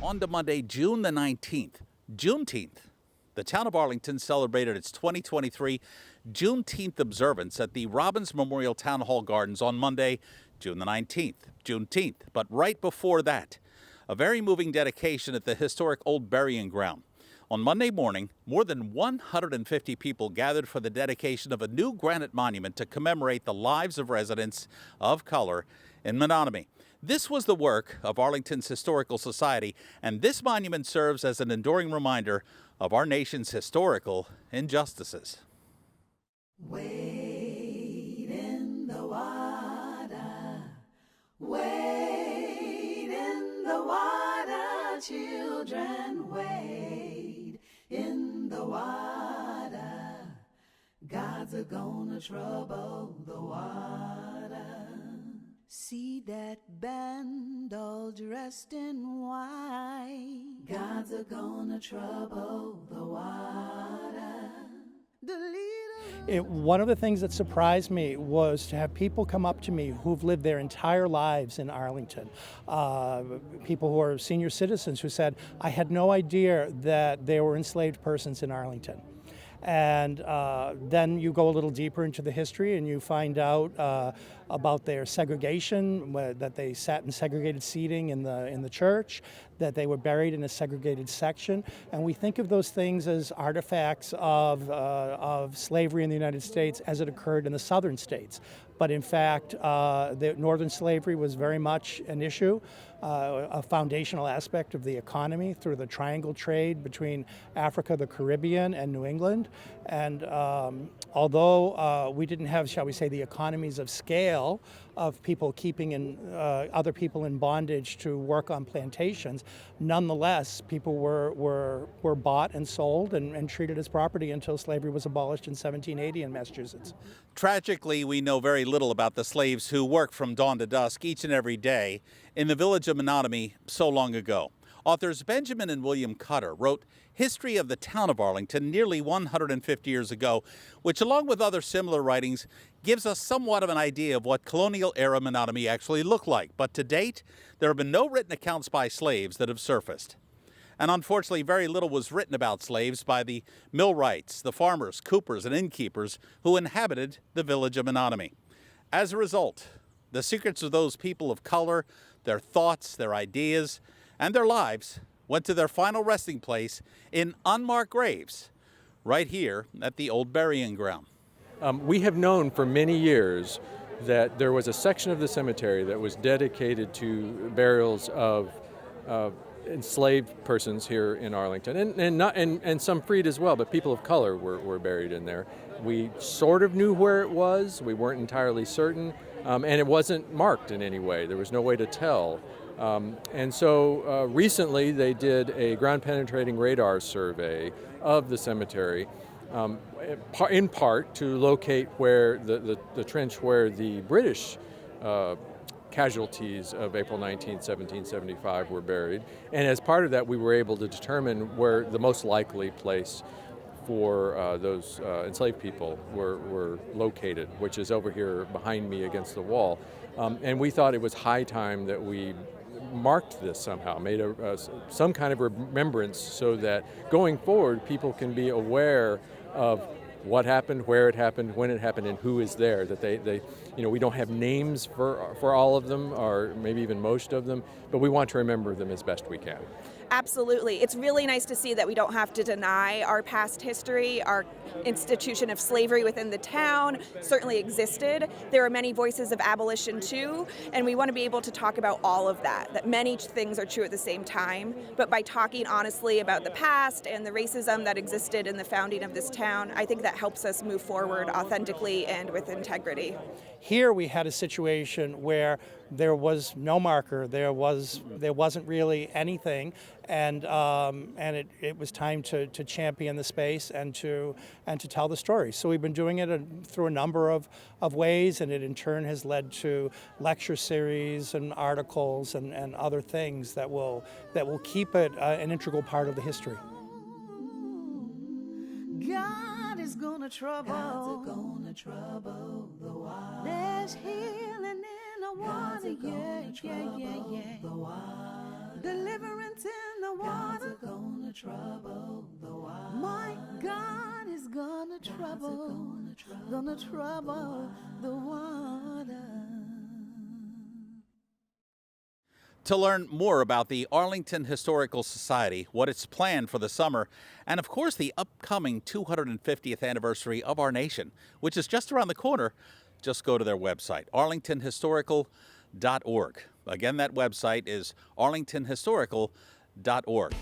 On to Monday, June the 19th, Juneteenth. The town of Arlington celebrated its 2023 Juneteenth observance at the Robbins Memorial Town Hall Gardens on Monday, June the 19th, Juneteenth. But right before that, a very moving dedication at the historic Old Burying Ground. On Monday morning, more than 150 people gathered for the dedication of a new granite monument to commemorate the lives of residents of color in Menotomy. This was the work of Arlington's Historical Society, and this monument serves as an enduring reminder of our nation's historical injustices. Wade in the water, wade in the water, children, wade in the water. God's gonna trouble the water. See that band all dressed in white. God's gonna trouble the water. One of the things that surprised me was to have people come up to me who've lived their entire lives in Arlington. People who are senior citizens who said, I had no idea that there were enslaved persons in Arlington. And then you go a little deeper into the history and you find out about their segregation, that they sat in segregated seating in the church, that they were buried in a segregated section. And we think of those things as artifacts of slavery in the United States as it occurred in the southern states. But in fact, the northern slavery was very much an issue, a foundational aspect of the economy through the triangle trade between Africa, the Caribbean, and New England. And although we didn't have, shall we say, the economies of scale of people keeping other people in bondage to work on plantations, nonetheless, people were bought and sold and treated as property until slavery was abolished in 1780 in Massachusetts. Tragically, we know very little about the slaves who worked from dawn to dusk each and every day in the village of Menotomy so long ago. Authors Benjamin and William Cutter wrote History of the Town of Arlington nearly 150 years ago, which, along with other similar writings, gives us somewhat of an idea of what colonial-era Menotomy actually looked like. But to date, there have been no written accounts by slaves that have surfaced. And unfortunately, very little was written about slaves by the millwrights, the farmers, coopers, and innkeepers who inhabited the village of Menotomy. As a result, the secrets of those people of color, their thoughts, their ideas, and their lives went to their final resting place in unmarked graves right here at the Old Burying Ground. We have known for many years that there was a section of the cemetery that was dedicated to burials of enslaved persons here in Arlington, and some freed as well, but people of color were buried in there. We sort of knew where it was. We weren't entirely certain, and it wasn't marked in any way. There was no way to tell. And so recently they did a ground-penetrating radar survey of the cemetery, in part to locate where the trench where the British casualties of April 19, 1775 were buried. And as part of that, we were able to determine where the most likely place for those enslaved people were located, which is over here behind me against the wall. And we thought it was high time that we marked this somehow, made some kind of remembrance so that going forward people can be aware of what happened, where it happened, when it happened, and who is there. That they we don't have names for all of them, or maybe even most of them, but we want to remember them as best we can. Absolutely. It's really nice to see that we don't have to deny our past history. Our institution of slavery within the town certainly existed. There are many voices of abolition too, and we want to be able to talk about all of that many things are true at the same time. But by talking honestly about the past and the racism that existed in the founding of this town, I think that helps us move forward authentically and with integrity. Here we had a situation where there was no marker, there wasn't really anything, and it was time to champion the space and to tell the story. So we've been doing it through a number of ways, and it in turn has led to lecture series and articles and other things that will keep it an integral part of the history. God is gonna trouble the water. There's healing in the water, yeah. The water. Deliverance in the water. God's gonna trouble the water. My God is gonna trouble the water. To learn more about the Arlington Historical Society, what it's planned for the summer, and of course the upcoming 250th anniversary of our nation, which is just around the corner, just go to their website, arlingtonhistorical.org. Again, that website is arlingtonhistorical.org.